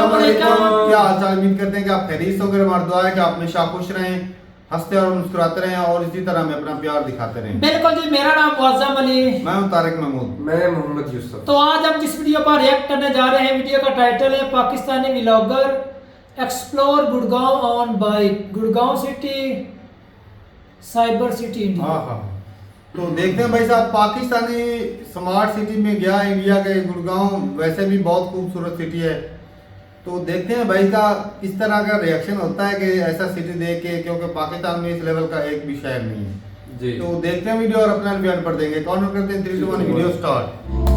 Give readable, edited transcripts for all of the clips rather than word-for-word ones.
अस्सलामुअलैकुम। क्या हाल चाल, उम्मीद करते हैं कि आप खैरियत से होंगे। हमारी दुआ है कि आप हमेशा खुश रहें, हंसते और मुस्कुराते रहें और इसी तरह हमें अपना प्यार दिखाते रहें। बिल्कुल जी, मेरा नाम मुअज़्ज़म अली, मैं हूं तारिक महमूद, मैं मोहम्मद यूसुफ। तो आज हम जिस वीडियो पर रिएक्ट करने जा रहे हैं, वीडियो का टाइटल है Pakistani vlogger explore Gurgaon on bike, Gurgaon city, cyber city India. हाँ। तो देखते हैं भाई साहब, पाकिस्तानी स्मार्ट सिटी में गया इंडिया के गुड़गांव, वैसे भी बहुत खूबसूरत सिटी है। तो देखते हैं भाई का किस तरह का रिएक्शन होता है कि ऐसा सिटी देख के, क्योंकि पाकिस्तान में इस लेवल का एक भी शहर नहीं है जी। तो देखते हैं वीडियो और अपना रिव्यू पढ़ देंगे। काउंट करते हैं 3 2 1 वीडियो स्टार्ट।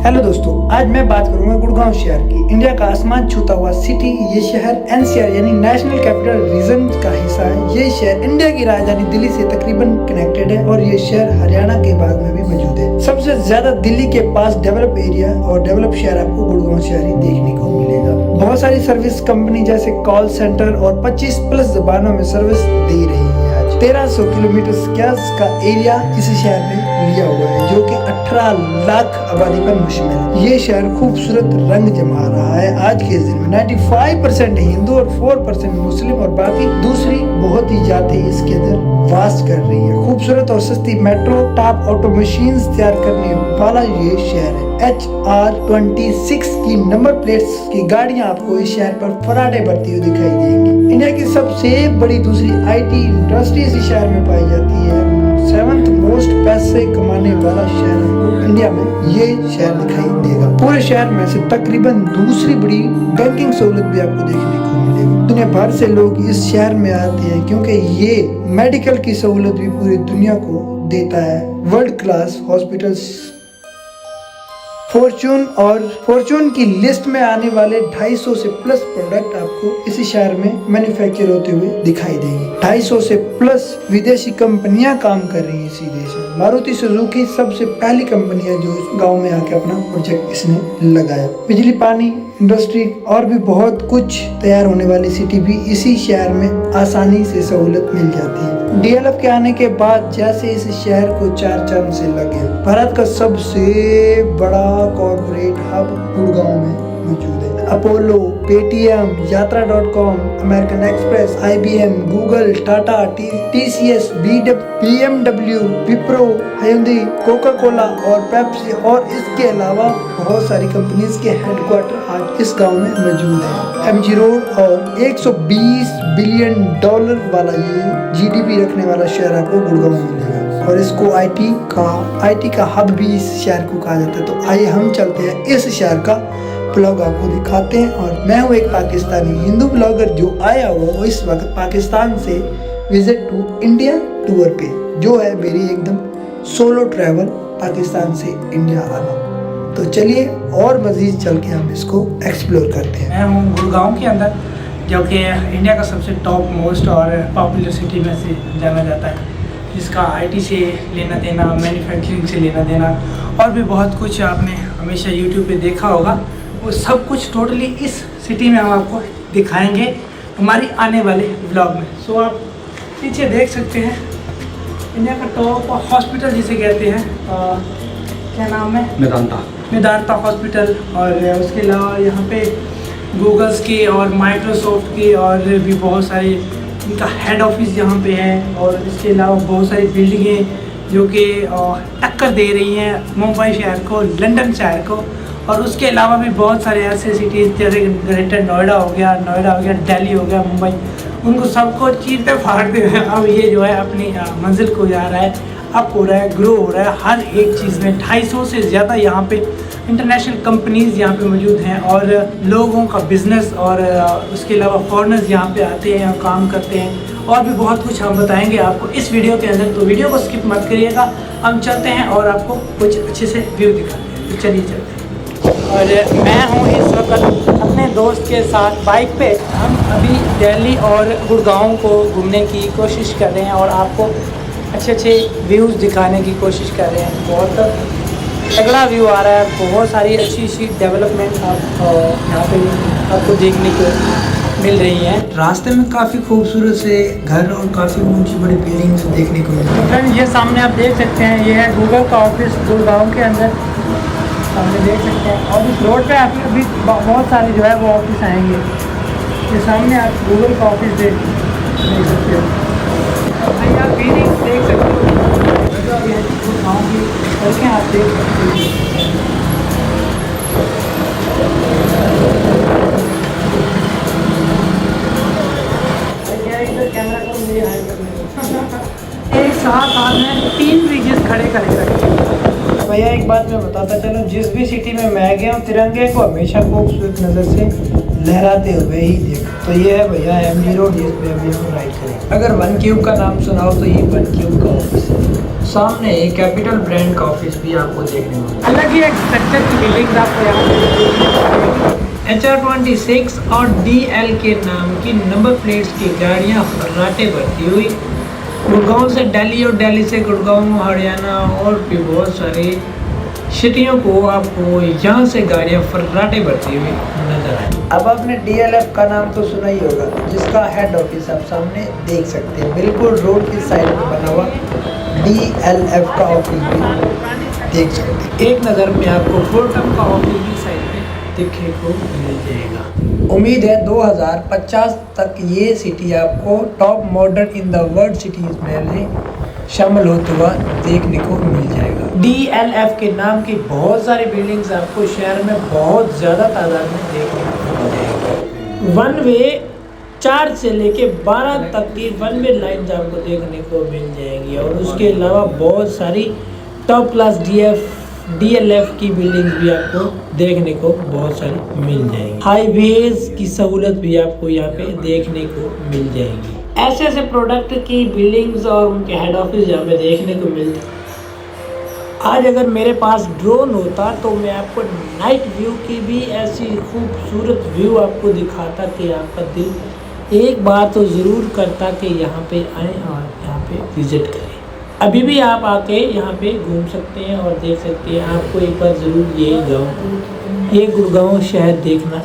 हेलो दोस्तों, आज मैं बात करूंगा गुड़गांव शहर की। इंडिया का आसमान छूता हुआ सिटी। ये शहर एनसीआर यानी नेशनल कैपिटल रीजन का हिस्सा है। ये शहर इंडिया की राजधानी दिल्ली से तकरीबन कनेक्टेड है और ये शहर हरियाणा के भाग में भी मौजूद है। सबसे ज्यादा दिल्ली के पास डेवलप एरिया और डेवलप शहर आपको गुड़गांव शहर ही देखने को मिलेगा। बहुत सारी सर्विस कंपनी जैसे कॉल सेंटर और 25+ जबानों में सर्विस दे रही है। 1300 किलोमीटर का एरिया इस शहर में लिया हुआ है, जो कि 18 लाख आबादी पर मुश्तमिल है। ये शहर खूबसूरत रंग जमा रहा है। आज के दिन में 95% हिंदू और 4% मुस्लिम और बाकी दूसरी बहुत ही जाति इसके अंदर वास कर रही है। खूबसूरत और सस्ती मेट्रो टॉप ऑटो मशीन तैयार करने वाला ये शहर है। HR26 की नंबर प्लेट्स की गाड़ियां आपको इस शहर पर फराटे भरती हुई दिखाई देंगी। इंडिया की सबसे बड़ी दूसरी IT इंडस्ट्री इसी शहर में पाई जाती है। 7th मोस्ट पैसे कमाने वाला शहर इंडिया में ये शहर दिखाई देगा। पूरे शहर में से तकरीबन दूसरी बड़ी बैंकिंग सहूलत भी आपको देखने को मिलेगी। दुनिया भर से लोग इस शहर में आते हैं क्योंकि ये मेडिकल की सहूलत भी पूरी दुनिया को देता है। वर्ल्ड क्लास हॉस्पिटल्स फॉर्चून की लिस्ट में आने वाले 250 से प्लस प्रोडक्ट आपको इसी शहर में मैन्युफैक्चर होते हुए दिखाई देंगे। 250 से प्लस विदेशी कंपनियां काम कर रही हैं इसी देश में। मारुति सुजुकी सबसे पहली कंपनी है जो गांव में आके अपना प्रोजेक्ट इसने लगाया। बिजली, पानी, इंडस्ट्री और भी बहुत कुछ तैयार होने वाली सिटी भी इसी शहर में आसानी से सहूलत मिल जाती है। DLF के आने के बाद जैसे इस शहर को 4 चांद से लगे। भारत का सबसे बड़ा कॉर्पोरेट हब गुड़गांव में मौजूद है। अपोलो, पेटीएम, यात्रा.com, American Express, IBM, Google, Tata, TCS, BMW, Wipro, hyundai, Coca Cola और पेप्सी और इसके अलावा बहुत सारी कंपनीज के हेडक्वार्टर आज इस गांव में मौजूद है। MG रोड और 120 बिलियन डॉलर वाला ये GDP रखने वाला शहर आपको गुड़गांव में मिलेगा और इसको IT का हब भी इस शहर को कहा जाता है। तो आइए हम चलते हैं इस शहर का ब्लॉग आपको दिखाते हैं। और मैं हूँ एक पाकिस्तानी हिंदू ब्लॉगर जो आया हुआ वो इस वक्त पाकिस्तान से विजिट टू इंडिया टूर पे, जो है मेरी एकदम सोलो ट्रैवल पाकिस्तान से इंडिया आना। तो चलिए और मजीद चल के हम इसको एक्सप्लोर करते हैं। मैं हूँ गुड़गांव के अंदर, जो कि इंडिया का सबसे टॉप मोस्ट और पॉपुलर सिटी में से जाना जाता है, जिसका IT से लेना देना, मैन्युफैक्चरिंग से लेना देना और भी बहुत कुछ आपने हमेशा YouTube पे देखा होगा। वो सब कुछ टोटली इस सिटी में हम आपको दिखाएंगे हमारी आने वाले व्लॉग में। सो आप पीछे देख सकते हैं इंडिया का टॉप हॉस्पिटल जिसे कहते हैं, क्या नाम है, मेदांता हॉस्पिटल। और उसके अलावा यहाँ पे गूगल्स की और माइक्रोसॉफ्ट की और भी बहुत सारी इनका हेड ऑफिस यहाँ पे है। और इसके अलावा बहुत सारी बिल्डिंगें जो कि टक्कर दे रही हैं मुंबई शहर को, लंदन शहर को। और उसके अलावा भी बहुत सारे ऐसे सिटीज़ जैसे ग्रेटर नोएडा हो गया, दिल्ली हो गया, मुंबई, उनको सबको चीरते फाड़ते हुए अब ये जो है अपनी मंजिल को जा रहा है, अप हो रहा है, ग्रो हो रहा है हर एक चीज़ में। 250 से ज़्यादा यहाँ पे इंटरनेशनल कंपनीज़ यहाँ पे मौजूद हैं और लोगों का बिज़नेस और उसके अलावा फॉरेनर्स यहाँ पे आते हैं और काम करते हैं। और भी बहुत कुछ हम बताएंगे आपको इस वीडियो के अंदर, तो वीडियो को स्किप मत करिएगा। हम चलते हैं और आपको कुछ अच्छे से व्यू दिखाते हैं। तो चलिए चलते हैं। और मैं हूँ इस वक्त अपने दोस्त के साथ बाइक पे। हम अभी दिल्ली और गुड़गांव को घूमने की कोशिश कर रहे हैं और आपको अच्छे अच्छे व्यूज़ दिखाने की कोशिश कर रहे हैं। बहुत तगड़ा व्यू आ रहा है, बहुत सारी अच्छी डेवलपमेंट आप यहाँ पे आपको देखने को मिल रही हैं। रास्ते में काफ़ी खूबसूरत से घर और काफ़ी ऊंची बड़ी बिल्डिंग्स देखने को मिलती है। फ्रेंड, ये सामने आप देख सकते हैं, ये है गूगल का ऑफिस गुड़गांव के अंदर। सामने देख सकते हैं। और इस रोड पे आप अभी बहुत सारे जो है वो ऑफिस आएंगे। ये सामने आप गूगल का ऑफिस देख सकते हो। भाई आप बिल्डिंग देख सकते हो, ये गाँव की सड़कें आप देख सकते हो। कैमरा को मुझे हाई करने एक साथ आपने 3 ब्रिजेस खड़े करे रखे हैं। भैया एक बात मैं बताता चलूँ, जिस भी सिटी में मैं गया हूँ तिरंगे को हमेशा खूबसूरत नज़र से लहराते हुए ही देखो। तो ये है भैया MG रोड, जिस पे अभी हम राइड करें। अगर वन क्यूब का नाम सुनाओ तो ये वन क्यूब का ऑफिस है। सामने एक कैपिटल ब्रांड का ऑफिस भी आपको देखने को मिलेगा। अलग ही एक स्ट्रक्चर की बिल्डिंग्स आपको यहाँ HR26 और DL के नाम की नंबर प्लेट्स की गाड़ियाँ फर्राटे भरती हुई गुड़गांव से दिल्ली और दिल्ली से गुड़गांव, हरियाणा और भी बहुत सारी सिटियों को आपको यहाँ से गाड़ियाँ फर्राटे भरती हुई नजर आए। अब आपने DLF का नाम तो सुना ही होगा, जिसका हेड ऑफिस आप सामने देख सकते हैं। बिल्कुल रोड की साइड में बना हुआ DLF का ऑफिस भी देख सकते हैं। एक नज़र में आपको फुलटम का ऑफिस भी साइड में देखने को मिल जाएगा। उम्मीद है 2050 तक ये सिटी आपको top modern in the world cities में शामिल होते हुआ देखने को मिल जाएगा। DLF के नाम की बहुत सारी बिल्डिंग्स आपको शहर में बहुत ज़्यादा तादाद में देखने को मिल जाएगी। वन वे 4 से लेके 12 तक की वन वे लाइन्स आपको देखने को मिल जाएंगी और उसके अलावा बहुत सारी टॉप क्लास DLF की बिल्डिंग्स भी आपको देखने को बहुत सारी मिल जाएंगी। हाईवेज की सहूलत भी आपको यहाँ पे देखने को मिल जाएगी। ऐसे ऐसे प्रोडक्ट की बिल्डिंग्स और उनके हेड ऑफिस यहाँ पे देखने को मिलते। आज अगर मेरे पास ड्रोन होता तो मैं आपको नाइट व्यू की भी ऐसी खूबसूरत व्यू आपको दिखाता कि आपका दिल एक बार तो ज़रूर करता कि यहाँ पे आएँ और यहाँ पे विज़िट करें। अभी भी आप आके यहाँ पे घूम सकते हैं और देख सकते हैं। आपको एक बार ज़रूर ये गुड़गांव शहर देखना।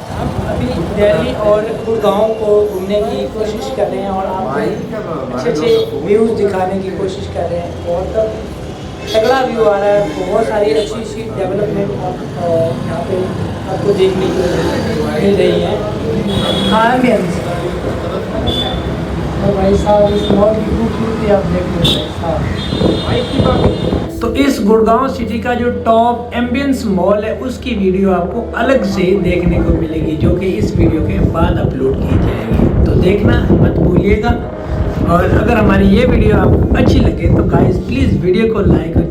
अभी दिल्ली और गुड़गांव को घूमने की कोशिश कर रहे हैं और आपको अच्छे अच्छे व्यूज़ दिखाने की कोशिश कर रहे हैं। बहुत तगड़ा व्यू आ रहा है, बहुत सारी अच्छी अच्छी डेवलपमेंट यहाँ पे आपको देखने को मिल रही है। और भाई साहब इस मॉल की खूबसूरती आप देख लेते हैं। तो इस गुड़गांव सिटी का जो टॉप एम्बियंस मॉल है उसकी वीडियो आपको अलग से देखने को मिलेगी, जो कि इस वीडियो के बाद अपलोड की जाएगी। तो देखना मत भूलिएगा। और अगर हमारी ये वीडियो आपको अच्छी लगे तो गाइस प्लीज़ वीडियो को लाइक और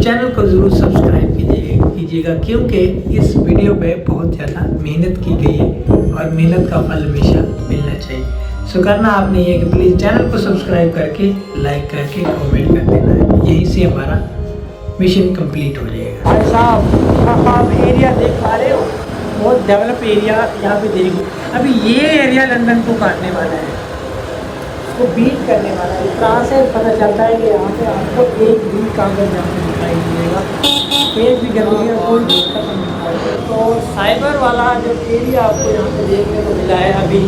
चैनल को ज़रूर सब्सक्राइब कीजिएगा, क्योंकि इस वीडियो पे बहुत ज़्यादा मेहनत की गई है और मेहनत का फल हमेशा मिलना चाहिए। सो करना आपने ये कि प्लीज़ चैनल को सब्सक्राइब करके लाइक करके कमेंट कर देना है। यहीं से हमारा मिशन कंप्लीट हो जाएगा। भाई साहब आप एरिया देख पा रहे हो, बहुत डेवलप एरिया यहाँ पे देखो। अभी ये एरिया लंदन को काटने वाला है, उसको बीट करने वाला है। कहाँ से पता चलता है कि यहाँ पे आपको एक भी कागज यहाँ पे दिखाई देगा, पेज भी गंदगी और कोई दिक्कत नहीं है। तो साइबर वाला जो एरिया आपको यहाँ पे देखने को मिला है अभी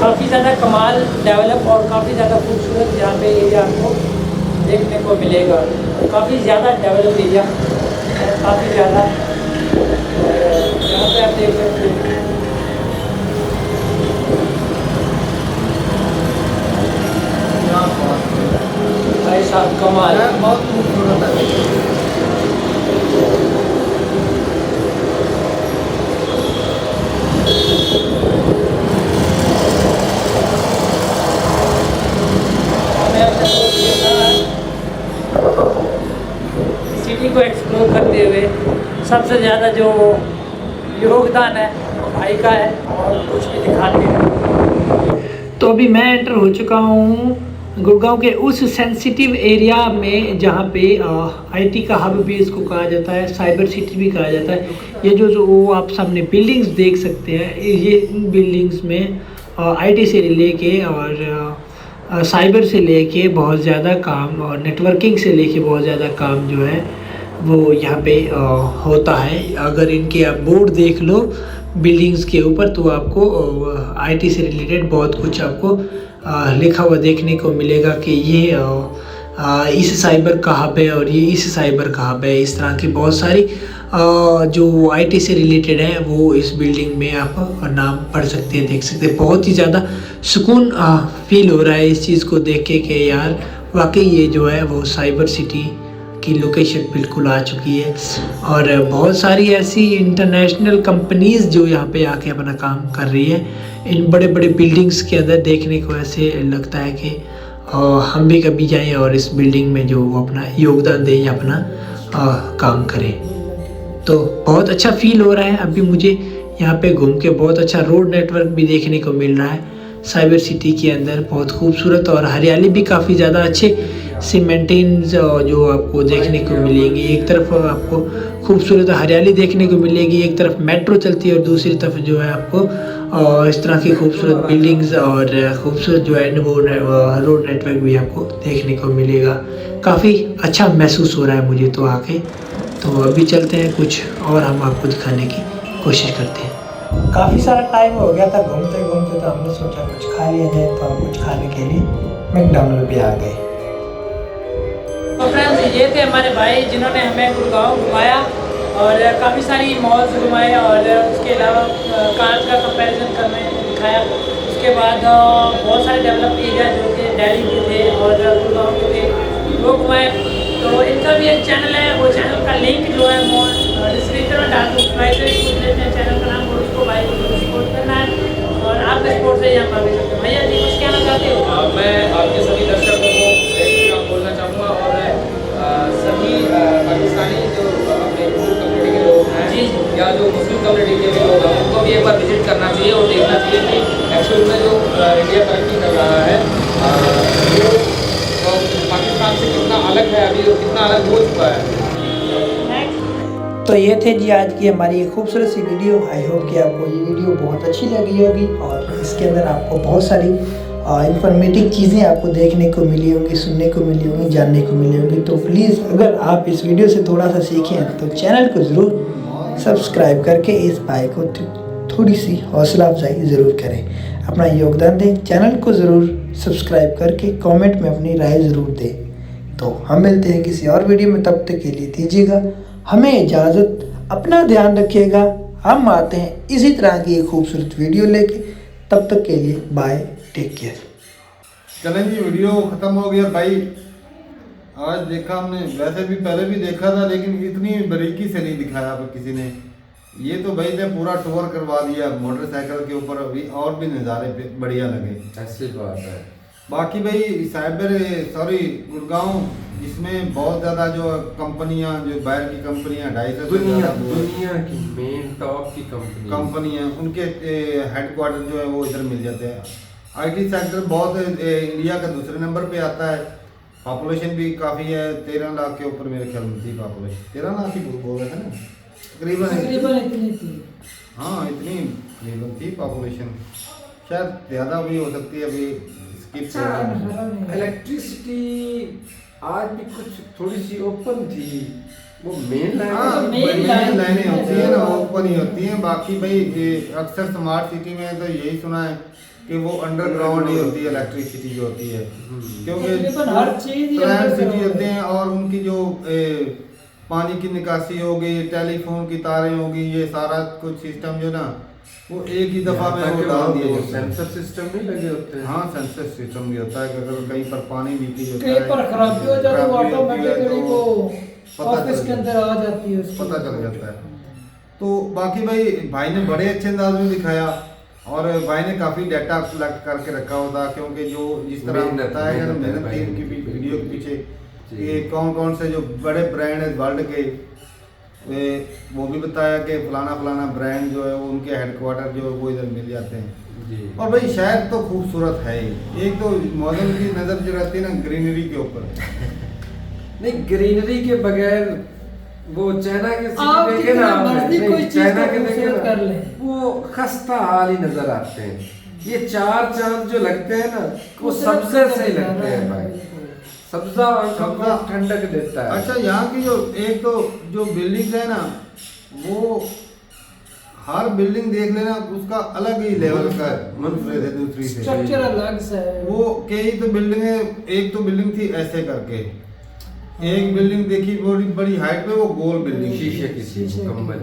काफ़ी ज़्यादा कमाल डेवलप और काफ़ी ज़्यादा खूबसूरत यहाँ पे एरिया आपको देखने को मिलेगा। काफ़ी ज़्यादा डेवलप एरिया, काफ़ी ज़्यादा यहाँ पे आप देख सकते हैं। भाई साहब कमाल, बहुत खूबसूरत है। सिटी को एक्सप्लोर करते हुए सबसे ज़्यादा जो योगदान है भाई का है और कुछ भी दिखाते हैं। तो अभी मैं एंटर हो चुका हूँ गुड़गांव के उस सेंसिटिव एरिया में जहाँ पे आईटी का हब भी इसको कहा जाता है, साइबर सिटी भी कहा जाता है। ये जो वो आप सामने बिल्डिंग्स देख सकते हैं, ये इन बिल्डिंग्स में आईटी से लेके और साइबर से लेके बहुत ज़्यादा काम और नेटवर्किंग से लेके बहुत ज़्यादा काम जो है वो यहाँ पे होता है। अगर इनके आप बोर्ड देख लो बिल्डिंग्स के ऊपर तो आपको आईटी से रिलेटेड बहुत कुछ आपको लिखा हुआ देखने को मिलेगा कि ये इस साइबर का हब है और ये इस साइबर का हब है। इस तरह की बहुत सारी जो आईटी से रिलेटेड है वो इस बिल्डिंग में आप नाम पढ़ सकते हैं, देख सकते हैं। बहुत ही ज़्यादा सुकून फील हो रहा है इस चीज़ को देख के कि यार वाकई ये जो है वो साइबर सिटी की लोकेशन बिल्कुल आ चुकी है। और बहुत सारी ऐसी इंटरनेशनल कंपनीज़ जो यहाँ पे आके अपना काम कर रही है। इन बड़े बड़े बिल्डिंग्स के अंदर देखने को ऐसे लगता है कि हम भी कभी जाएं और इस बिल्डिंग में जो वो अपना योगदान दें या अपना काम करें। तो बहुत अच्छा फील हो रहा है अभी मुझे यहाँ पे घूम के। बहुत अच्छा रोड नेटवर्क भी देखने को मिल रहा है साइबर सिटी के अंदर, बहुत खूबसूरत, और हरियाली भी काफ़ी ज़्यादा अच्छे से मेंटेन जो आपको देखने को मिलेंगी। एक तरफ आपको खूबसूरत हरियाली देखने को मिलेगी, एक तरफ मेट्रो चलती है और दूसरी तरफ जो है आपको इस तरह की खूबसूरत बिल्डिंग्स और खूबसूरत जो है वो रोड नेटवर्क भी आपको देखने को मिलेगा। काफ़ी अच्छा महसूस हो रहा है मुझे तो आके। तो अभी चलते हैं, कुछ और हम आपको दिखाने की कोशिश करते हैं। काफ़ी सारा टाइम हो गया था घूमते घूमते, तो हमने सोचा कुछ खा लिया जाए। तो हम कुछ खाने के लिए मैकडॉनल्ड भी आ गए। तो फ्रेंड्स, ये थे हमारे भाई जिन्होंने हमें गुड़गांव घुमाया और काफ़ी सारी मॉल्स घुमाए और उसके अलावा कार का कंपैरिजन करने दिखाया। उसके बाद बहुत सारे डेवलप एरिया जो कि दिल्ली के थे और गुड़गांव के थे वो घुमाए। तो इनका भी एक चैनल है, वो चैनल का लिंक जो है वो डिस्क्रिप्शन में डाल दूँ। भाई से भी पूछ लेते हैं चैनल का नाम, और उसको भाई को सपोर्ट करना है और आपके सपोर्ट से ही हम आगे चलते हैं। भैया जी कुछ कहना चाहते हो? मैं आपके सभी दर्शकों को एक काम बोलना चाहूँगा और सभी पाकिस्तानी जो अपने हिंदू कम्युनिटी के लोग हैं जी या जो मुस्लिम कम्युनिटी के भी लोग हैं उनको भी एक बार विजिट करना चाहिए और देखना चाहिए कि एक्चुअल में जो इंडिया तरक्की कर रहा है वो तो पाकिस्तान से कितना अलग है अभी और कितना अलग हो चुका है। तो ये थे जी आज की हमारी खूबसूरत सी वीडियो। आई होप कि आपको ये वीडियो बहुत अच्छी लगी होगी और इसके अंदर आपको बहुत सारी इंफॉर्मेटिव चीज़ें आपको देखने को मिली होंगी, सुनने को मिली होंगी, जानने को मिली होंगी। तो प्लीज़ अगर आप इस वीडियो से थोड़ा सा सीखें तो चैनल को ज़रूर सब्सक्राइब करके इस भाई को थोड़ी सी हौसला अफजाई ज़रूर करें, अपना योगदान दें। चैनल को ज़रूर सब्सक्राइब करके कमेंट में अपनी राय ज़रूर दें। तो हम मिलते हैं किसी और वीडियो में, तब तक के लिए दीजिएगा हमें इजाज़त, अपना ध्यान रखिएगा। हम आते हैं इसी तरह की एक खूबसूरत वीडियो लेके, तब तक के लिए बाय, टेक केयर। चलें जी, वीडियो ख़त्म हो गया भाई। आज देखा हमने, वैसे भी पहले भी देखा था लेकिन इतनी बारीकी से नहीं दिखाया किसी ने। ये तो भाई ने पूरा टूर करवा दिया मोटरसाइकिल के ऊपर, अभी और भी नज़ारे बढ़िया लगे। ऐसी बात है। बाकी भाई गुड़गांव, इसमें बहुत ज़्यादा जो कंपनियां, जो बाहर की कंपनियां 250 से ज़्यादा दुनिया की मेन टॉप की कंपनियां, उनके हेडक्वार्टर जो है वो इधर मिल जाते हैं। आईटी सेक्टर बहुत इंडिया का दूसरे नंबर पे आता है। पॉपुलेशन भी काफ़ी है, 13 लाख के ऊपर मेरे ख्याल में थी पॉपुलेशन। 13 लाख ही बोल रहे थे ना, तकरीबन इतनी थी। हाँ, इतनी तकरीबन थी पॉपुलेशन, शायद ज़्यादा भी हो सकती है। अभी स्किप इलेक्ट्रिसिटी आज भी कुछ थोड़ी सी ओपन थी, वो मेन मेन लाइनें होती है ना, ओपन ही होती हैं। बाकी भाई अक्सर स्मार्ट सिटी में तो यही सुना है कि वो अंडरग्राउंड ही होती है इलेक्ट्रिसिटी जो होती है, क्योंकि हर चीज प्लांट सिटी होते हैं और उनकी जो पानी की निकासी होगी, टेलीफोन की तारें होगी, ये सारा कुछ सिस्टम जो ना वो एक ही दफा में वो डाल दिया जाता है। सेंसर सिस्टम भी लगे होते हैं। हाँ, सेंसर सिस्टम भी होता है कि अगर कहीं पर पानी लीकेज होता कहीं है, पर खराबी हो जाए तो ऑटोमेटिकली वो पता ऑफिस चल के अंदर आ जाती है, पता चल जाता है। तो बाकी भाई ने बड़े अच्छे अंदाज में दिखाया और भाई ने काफ़ी डाटा कलेक्ट करके रखा हुआ था, क्योंकि जो जिस तरह बताया गया मेहनत थी उनकी वीडियो के पीछे कि कौन कौन से जो बड़े ब्रांड है वर्ल्ड के, वो भी बताया कि फलाना ब्रांड जो है वो उनके हेडक्वार्टर जो है वो इधर मिल जाते हैं। और भाई शहर तो खूबसूरत है ही। एक तो मॉडल की नज़र जो रहती है ना ग्रीनरी के ऊपर नहीं, ग्रीनरी के बगैर वो चाइना के आप देखे ना, कोई चीज चाइना के को देखे खूबसूरत कर ना, लें। वो खस्ता हाल ही नजर आते हैं। ये 4 चांद जो लगते हैं ना, वो सबसे सही लगते हैं भाई। सब्जा आंखों को ठंडक देता है। अच्छा, यहाँ की जो एक तो जो बिल्डिंग है ना, वो हर बिल्डिंग देख लेना उसका अलग ही लेवल का मनफरेद है दूसरी से। स्ट्रक्चर अलग सा है। वो कई तो बिल्डिंगे, एक तो बिल्डिंग थी ऐसे करके, एक बिल्डिंग देखी बड़ी बड़ी हाइट पे, वो गोल बिल्डिंग शीशे की शीशे की। मुकम्मल।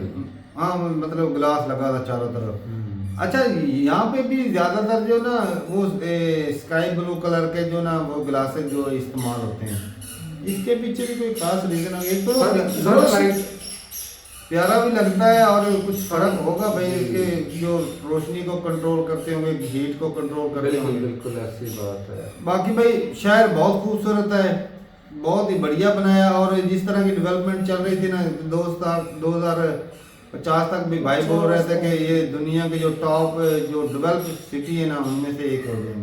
हाँ मतलब ग्लास लगा था चारों तरफ। अच्छा यहाँ पे भी ज्यादातर जो ना वो स्काई ब्लू कलर के जो ना वो ग्लासेस जो इस्तेमाल होते हैं, इसके पीछे भी कोई खास रीजन है? एक तो प्यारा भी लगता है और कुछ फर्क होगा भाई, इसके जो रोशनी को कंट्रोल करते होंगे, हीट को कंट्रोल करते बिल्कुल होंगे। बिल्कुल ऐसी बात है। बाकी भाई शहर बहुत खूबसूरत है, बहुत ही बढ़िया बनाया। और जिस तरह की डेवलपमेंट चल रही थी ना 2050 तक भी भाई बोल रहे थे कि ये दुनिया के जो टॉप जो डेवलप सिटी है ना उनमें से एक हो गए।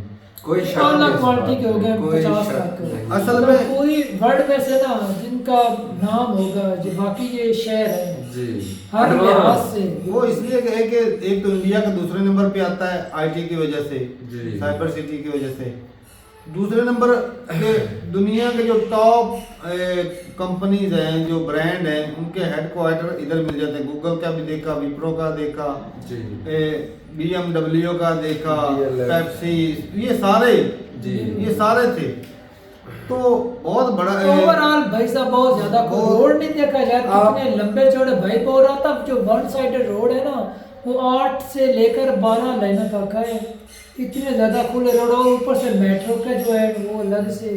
कोई शक अलग नहीं इस क्वालिटी बात के हो गए में, कोई 50 शक लाख के। नहीं। असल में पूरी वर्ल्ड में से ना जिनका नाम होगा जो बाकी ये शहर है जी हर Advance। लिहाज से वो इसलिए कि एक तो इंडिया का दूसरे नंबर पे आता है आईटी की वजह से, जी। साइबर सिटी की वजह से। दूसरे नंबर के दुनिया के जो टॉप कंपनीज हैं, जो ब्रांड हैं, उनके हेडक्वार्टर इधर मिल जाते हैं। गूगल का भी देखा, विप्रो का देखा, जी BMW का देखा, DLF, पेप्सी, ये सारे जी। ये सारे थे। तो बहुत बड़ा ओवरऑल भाई साहब बहुत ज्यादा बहुत- रोड नहीं देखा जाए आप- कितने लंबे चौड़े भाई बोल रहा था जो वन साइडेड रोड है ना वो 8 से लेकर 12 लाइनों तक है, इतने ज्यादा खुले रोड। और ऊपर से मेट्रो का जो है वो अलग से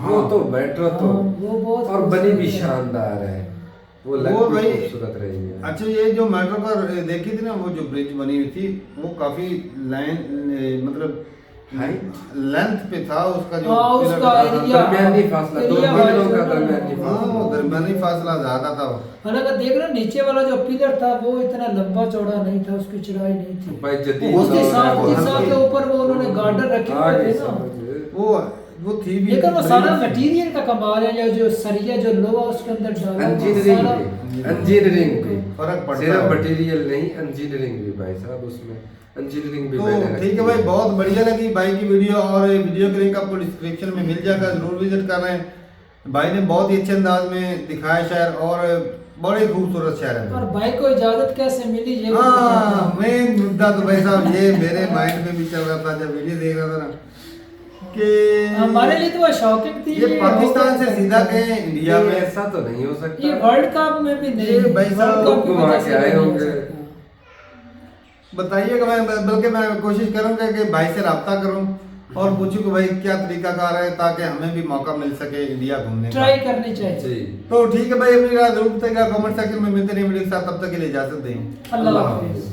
वो तो मेट्रो तो हाँ, वो बहुत और बनी भी खूबसूरत है। शानदार है, वो वो लग भी भाई- खूबसूरत रही है। अच्छा ये जो मेट्रो का देखी थी ना, वो जो ब्रिज बनी हुई थी वो काफी लाइन मतलब हाइट लेंथ पे था उसका जो हाँ, पिलर उसका था। एरिया- दरमियानी फासला, दो एरिया बिल्डिंगों वाइज का है ना। दरमियानी हाँ वो फासला। दरमियानी फासला ज्यादा था। हालांकि देख रहे हो, नीचे वाला जो पिलर था वो इतना लंबा चौड़ा नहीं था, उसकी चौड़ाई नहीं थी। भाई जदीद वो उसके दौर साथ है, वो जिस हल्के- के ऊपर वो उन्होंने गार्डर रखे हुए आगे थे ना, समझ। वो थी भी लेकिन वो सारा मटेरियल का कमाल है, जो सरिया जो लोहा उसके अंदर डाला हुआ इंजीनियरिंग सारा- भी, इंजीनियरिंग भी फर्क पड़ता सिर्फ है। मटेरियल नहीं, इंजीनियरिंग भी भाई साहब, उसमें इंजीनियरिंग भी तो मैंने ठीक रखी है भाई, बहुत बढ़िया लगी भाई की वीडियो। और वीडियो के लिंक आपको डिस्क्रिप्शन में मिल जाएगा, जरूर विजिट कर रहे हैं। भाई ने बहुत ही अच्छे अंदाज में दिखाया शहर, और बड़े खूबसूरत शहर है। और भाई को इजाजत कैसे मिली ये भी हाँ बताओ। मेन मुद्दा तो भाई साहब ये मेरे माइंड में भी चल रहा था जब वीडियो देख रहा था ना, कि हमारे लिए तो वो शॉकिंग थी। ये पाकिस्तान से सीधा गए इंडिया नहीं, में। ऐसा तो नहीं हो सकता। ये वर्ल्ड कप में भी नहीं, ये भाई साहब वर्ल्ड कप की घुमा वजह के से आए नहीं हो होंगे। सकता। बताइएगा, मैं बल्कि मैं कोशिश करूंगा कि भाई से रब्ता करूं और पूछूं कि भाई क्या तरीकाकार है, ताकि हमें भी मौका मिल सके इंडिया घूमने का। ट्राई करनी चाहिए। जी तो ठीक है भाई, अपनी राय जरूर बताइएगा कमेंट सेक्शन में। मिलते नहीं वीडियो के साथ, तब तक के लिए इजाजत दें। अल्लाह हाफिज।